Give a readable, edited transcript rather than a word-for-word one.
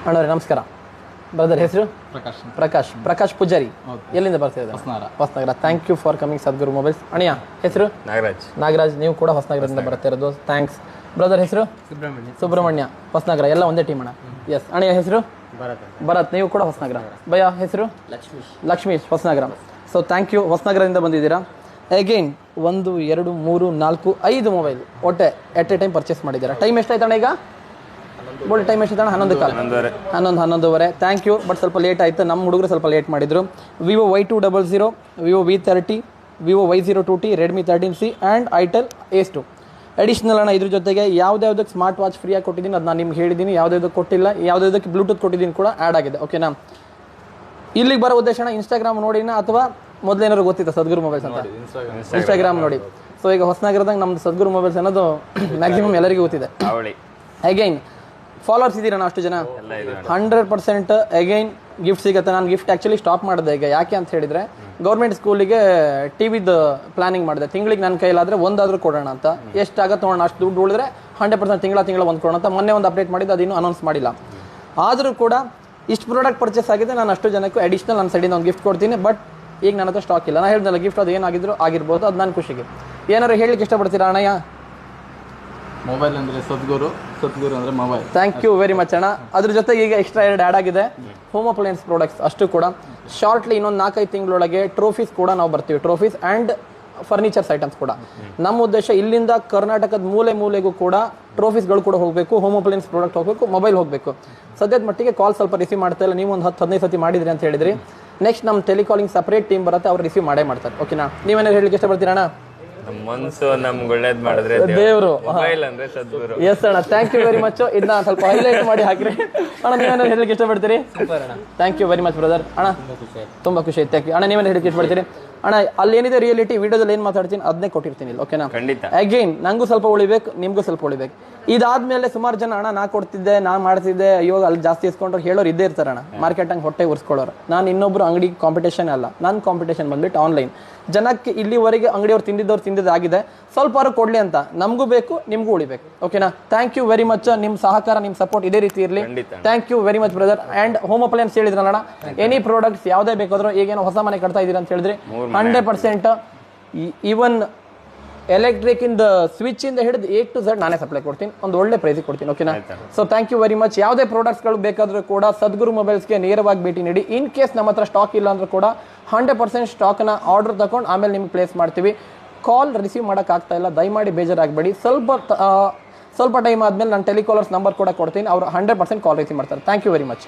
ಅಣ್ಣವ್ರೆ ನಮಸ್ಕಾರ. ಬ್ರದರ್ ಹೆಸರು? ಪ್ರಕಾಶ್ ಪೂಜಾರಿ. ಎಲ್ಲಿಂದ ಬರ್ತಿದ್ದಾರೆ? Hosanagara. Thank you for coming Sadguru mobiles. ಅಣ್ಣಯ್ಯ ಹೆಸರು? ನಾಗರಾಜ್. ನೀವು ಕೂಡ ಹೊಸನಗರದಿಂದ ಬರ್ತಿರೋದು. ಥ್ಯಾಂಕ್ಸ್. ಬ್ರದರ್ ಹೆಸರು? ಸುಬ್ರಹ್ಮಣ್ಯ. ಹೊಸನಗರ. ಎಲ್ಲ ಒಂದೇ ಟೀಮ್ ಅಣ್ಣ. ಎಸ್. ಅಣ್ಣಯ್ಯ ಹೆಸರು? ಭರತ್. ನೀವು ಕೂಡ ಹೊಸನಗರ. ಭಯ ಹೆಸರು? Lakshmish. Hosanagara. So thank you. ಹೊಸನಗರದಿಂದ ಬಂದಿದ್ದೀರಾ. ಅಗೈನ್ 1 2 3 4 5 ಮೊಬೈಲ್ ಒಟ್ಟೆ ಎಟ್ ಎ ಟೈಮ್ ಪರ್ಚೇಸ್ ಮಾಡಿದ್ದೀರಾ. ಟೈಮ್ ಎಷ್ಟಾಯ್ತಣ್ಣ ಈಗ? ಬೋಲ್ಡ್ ಟೈಮ್ ಎಷ್ಟಾಯ್ತಣ್ಣ? 11:15. Thank you. ಬಟ್ ಸ್ವಲ್ಪ ಲೇಟ್ ಆಯಿತು. ನಮ್ಮ ಹುಡುಗರು ಸ್ವಲ್ಪ ಲೇಟ್ ಮಾಡಿದರು. Vivo Y200, Vivo V30, Vivo Y02T, Redmi 13C and itel Ace2. Additional ಅಣ್ಣ ಇದ್ರ ಜೊತೆಗೆ ಯಾವುದ್ಯಾವುದಕ್ಕೆ ಸ್ಮಾರ್ಟ್ ವಾಚ್ ಫ್ರೀಯಾಗಿ ಕೊಟ್ಟಿದ್ದೀನಿ ಅದು ನಾನು ನಿಮ್ಗೆ ಹೇಳಿದ್ದೀನಿ. ಯಾವುದ್ಯಾವುದಕ್ಕೆ ಕೊಟ್ಟಿಲ್ಲ, ಯಾವುದ್ಯಾವುದಕ್ಕೆ ಬ್ಲೂಟೂತ್ ಕೊಟ್ಟಿದ್ದೀನಿ ಕೂಡ ಆ್ಯಡ್ ಆಗಿದೆ. ಓಕೆನಾ? ಇಲ್ಲಿಗೆ ಬರೋ ಉದ್ದೇಶ ಇನ್ಸ್ಟಾಗ್ರಾಮ್ ನೋಡಿನ ಅಥವಾ ಮೊದಲೇನಾದ್ರು ಗೊತ್ತಿತ್ತು ಸದ್ಗುರು ಮೊಬೈಲ್ಸ್ ಅಂತ? ಇನ್ಸ್ಟಾಗ್ರಾಮ್ ನೋಡಿ. ಸೊ ಈಗ ಹೊಸನಗರದಾಗ ನಮ್ದು ಸದ್ಗುರು ಮೊಬೈಲ್ಸ್ ಅನ್ನೋದು ಮ್ಯಾಕ್ಸಿಮಮ್ ಎಲ್ಲರಿಗೂ ಗೊತ್ತಿದೆ. ಅಗೈನ್ ಫಾಲೋವರ್ಸ್ ಇದ್ದೀರಣ್ಣ ಅಷ್ಟು ಜನ? 100% ಅಗೈನ್ ಗಿಫ್ಟ್ ಸಿಗುತ್ತೆ. ನಾನು ಗಿಫ್ಟ್ ಆ್ಯಕ್ಚುಲಿ ಸ್ಟಾಪ್ ಮಾಡಿದೆ ಈಗ. ಯಾಕೆ ಅಂತ ಹೇಳಿದರೆ ಗೌರ್ಮೆಂಟ್ ಸ್ಕೂಲಿಗೆ ಟಿವಿದು ಪ್ಲಾನಿಂಗ್ ಮಾಡಿದೆ. ತಿಂಗಳಿಗೆ ನನ್ನ ಕೈಲಾದರೆ ಒಂದಾದರೂ ಕೊಡೋಣ ಅಂತ. ಎಷ್ಟಾಗತ್ತೆ ನೋಡೋಣ. ಅಷ್ಟು ದುಡ್ಡು ಉಳಿದ್ರೆ 100% ತಿಂಗಳ ಒಂದು ಕೊಡೋಣ ಅಂತ ಮೊನ್ನೆ ಒಂದು ಅಪ್ಡೇಟ್ ಮಾಡಿದ್ದು. ಅದಿನ್ನೂ ಅನೌನ್ಸ್ ಮಾಡಿಲ್ಲ. ಆದರೂ ಕೂಡ ಇಷ್ಟು ಪ್ರಾಡಕ್ಟ್ ಪರ್ಚೇಸ್ ಆಗಿದೆ. ನಾನು ಅಷ್ಟು ಜನಕ್ಕೂ ಅಡಿಷ್ನಲ್ ನನ್ನ ಸೈಡಿಂದ ಒಂದು ಗಿಫ್ಟ್ ಕೊಡ್ತೀನಿ. ಬಟ್ ಈಗ ನನ್ನ ಹತ್ರ ಸ್ಟಾಕ್ ಇಲ್ಲ. ನಾನು ಹೇಳಿದ್ನಲ್ಲ ಗಿಫ್ಟ್ ಅದು ಏನಾಗಿದ್ರು ಆಗಿರ್ಬೋದು. ಅದು ನನ್ನ ಖುಷಿಗೆ. ಏನಾದ್ರು ಹೇಳಲಿಕ್ಕೆ ಇಷ್ಟಪಡ್ತೀರಾ ಅಣ್ಣಯ್ಯ? ಮೊಬೈಲ್ ಅಂದರೆ ಸದ್ಗುರು ಅಂದರೆ mobile. Thank you very much ಅಣ್ಣ. ಅದ್ರ ಜೊತೆಗೆ ಈಗ ಎಕ್ಸ್ಟ್ರಾ 2 ಆ್ಯಡ್ ಆಗಿದೆ. ಹೋಮ್ ಅಪ್ಲಯನ್ಸ್ ಪ್ರಾಡಕ್ಟ್ಸ್ ಅಷ್ಟು ಕೂಡ ಶಾರ್ಟ್ಲಿ ಇನ್ನೊಂದು 4-5 ತಿಂಗಳೊಳಗೆ ಟ್ರೋಫೀಸ್ ಕೂಡ ನಾವು ಬರ್ತೀವಿ. ಟ್ರೋಫೀಸ್ ಆ್ಯಂಡ್ ಫರ್ನಿಚರ್ಸ್ ಐಟಮ್ಸ್ ಕೂಡ. ನಮ್ಮ ಉದ್ದೇಶ ಇಲ್ಲಿಂದ ಕರ್ನಾಟಕದ ಮೂಲೆಗೂ ಕೂಡ ಟ್ರೋಫೀಸ್ಗಳು ಕೂಡ ಹೋಗಬೇಕು, ಹೋಮ್ ಅಪ್ಲಯನ್ಸ್ ಪ್ರಾಡಕ್ಟ್ ಹೋಗಬೇಕು, ಮೊಬೈಲ್ ಹೋಗಬೇಕು. ಸದ್ಯದ ಮಟ್ಟಿಗೆ ಕಾಲ್ ಸ್ವಲ್ಪ ರಿಸೀವ್ ಮಾಡ್ತಾ ಇಲ್ಲ. ನೀವು ಒಂದು 10-15 ಸತಿ ಮಾಡಿದ್ರಿ ಅಂತ ಹೇಳಿದ್ರಿ. ನೆಕ್ಸ್ಟ್ ನಮ್ಮ ಟೆಲಿಕಾಲಿಂಗ್ ಸಪ್ರೇಟ್ ಟೀಮ್ ಬರುತ್ತೆ, ಅವ್ರು ರಿಸೀವ್ ಮಾಡೇ ಮಾಡ್ತಾರೆ. ಓಕೆನಾ? ನೀವೇನಾದ್ರು ಹೇಳಲಿಕ್ಕೆ ಇಷ್ಟಪಡ್ತೀರಣ್ಣ? ಮನ್ಸು ನಮ್ಗೆ ಒಳ್ಳೇದ್ ಮಾಡಿದ್ರೆ ದೇವರು. ಎಸ್ ಅಣ್ಣ, ಥ್ಯಾಂಕ್ ಯು ವೆರಿ ಮಚ್. ಇದನ್ನ ಸ್ವಲ್ಪ ಹೈಲೈಟ್ ಮಾಡಿ ಹಾಕ್ರಿ ಅಣ್ಣ. ನೀವೇನಾದ್ರು ಹೇಳಲಿಕ್ಕೆ ಇಷ್ಟಪಡ್ತೀರಿ? Thank you very much brother. ಅಣ್ಣ ತುಂಬಾ ಖುಷಿ ಆಯ್ತು. ಥ್ಯಾಂಕ್ ಯು ಅಣ್ಣ. ನೀವೇನು ಹೇಳಲಿಕ್ಕೆ ಇಷ್ಟಪಡ್ತೀರಿ? ಅಣ್ಣ ಅಲ್ಲಿ ಏನಿದೆ ರಿಯಾಲಿಟಿ ವಿಡಿಯೋದಲ್ಲಿ ಏನು ಮಾತಾಡ್ತೀನಿ ಅದನ್ನೇ ಕೊಟ್ಟಿರ್ತೀನಿ ಇಲ್ಲಿ. ಓಕೆನಾ? ಅಗೈನ್ ನಂಗೂ ಸ್ವಲ್ಪ ಉಳಿಬೇಕು, ನಿಮ್ಗೂ ಸ್ವಲ್ಪ ಉಳಿಬೇಕು. ಇದಾದ್ಮೇಲೆ ಸುಮಾರು ಜನ ಅಣ್ಣ ನಾ ಕೊಡ್ತಿದ್ದೆ, ನಾ ಮಾಡ್ತಿದ್ದೆ, ಅಯ್ಯೋ ಅಲ್ಲಿ ಜಾಸ್ತಿ ಇಸ್ಕೊಂಡ್ರು ಹೇಳೋರು ಇದ್ದೇ ಇರ್ತಾರಣ್ಣ. ಮಾರ್ಕೆಟಂಗೆ ಹೊಟ್ಟೆ ಉರ್ಸ್ಕೊಳ್ಳೋರು. ನಾನು ಇನ್ನೊಬ್ರು ಅಂಗಡಿ ಕಾಂಪಿಟೇಷನ್ ಅಲ್ಲ. ನನ್ನ ಕಾಂಪಿಟೇಷನ್ ಬಂದ್ಬಿಟ್ಟು ಆನ್ಲೈನ್. ಜನಕ್ಕೆ ಇಲ್ಲಿವರೆಗೆ ಅಂಗಡಿಯವ್ರು ತಿಂದಿದ್ದಾಗಿದೆ. ಸ್ವಲ್ಪ ಅವ್ರು ಕೊಡ್ಲಿ ಅಂತ. ನಮಗೂ ಬೇಕು, ನಿಮ್ಗೂ ಉಳಿಬೇಕು. ಓಕೆನಾ? Thank you very much. ನಿಮ್ಮ ಸಹಕಾರ, ನಿಮ್ಮ ಸಪೋರ್ಟ್ ಇದೇ ರೀತಿ ಇರಲಿ. Thank you very much brother. And home appliances ಹೇಳಿದ್ರಲ್ಲ, ಎನಿ ಪ್ರಾಡಕ್ಟ್ಸ್ ಯಾವುದೇ ಬೇಕಾದ್ರೂ ಈಗೇನೋ ಹೊಸ ಮನೆ ಕಟ್ತಾ ಇದ್ದೀರಾ ಅಂತ ಹೇಳಿದ್ರಿ 100% ಈವನ್ ಎಲೆಕ್ಟ್ರಿಕ್ ಇಂದ ಸ್ವಿಚ್ ಇಂದ ಹಿಡಿದು A to Z ನಾನೇ ಸಪ್ಲೈ ಕೊಡ್ತೀನಿ. ಒಂದು ಒಳ್ಳೆ ಪ್ರೈಸಿಗೆ ಕೊಡ್ತೀನಿ. ಓಕೆನಾ? So thank you very much. ಯಾವುದೇ ಪ್ರಾಡಕ್ಟ್ಸ್ಗಳು ಬೇಕಾದರೂ ಕೂಡ ಸದ್ಗುರು ಮೊಬೈಲ್ಸ್ಗೆ ನೇರವಾಗಿ ಭೇಟಿ ನೀಡಿ. ಇನ್ ಕೇಸ್ ನಮ್ಮ ಹತ್ರ ಸ್ಟಾಕ್ ಇಲ್ಲ ಅಂದ್ರೂ ಕೂಡ 100% ಸ್ಟಾಕ್ನ ಆರ್ಡರ್ ತಗೊಂಡು ಆಮೇಲೆ ನಿಮ್ಗೆ ಪ್ಲೇಸ್ ಮಾಡ್ತೀವಿ. ಕಾಲ್ ರಿಸೀವ್ ಮಾಡೋಕ್ಕಾಗ್ತಾ ಇಲ್ಲ, ದಯಮಾಡಿ ಬೇಜಾರಾಗಬೇಡಿ. ಸ್ವಲ್ಪ ಟೈಮ್ ಆದಮೇಲೆ ನಾನು ಟೆಲಿಕಾಲರ್ಸ್ ನಂಬರ್ ಕೂಡ ಕೊಡ್ತೀನಿ. ಅವರು 100% ಕಾಲ್ ರಿಸೀವ್ ಮಾಡ್ತಾರೆ. Thank you very much.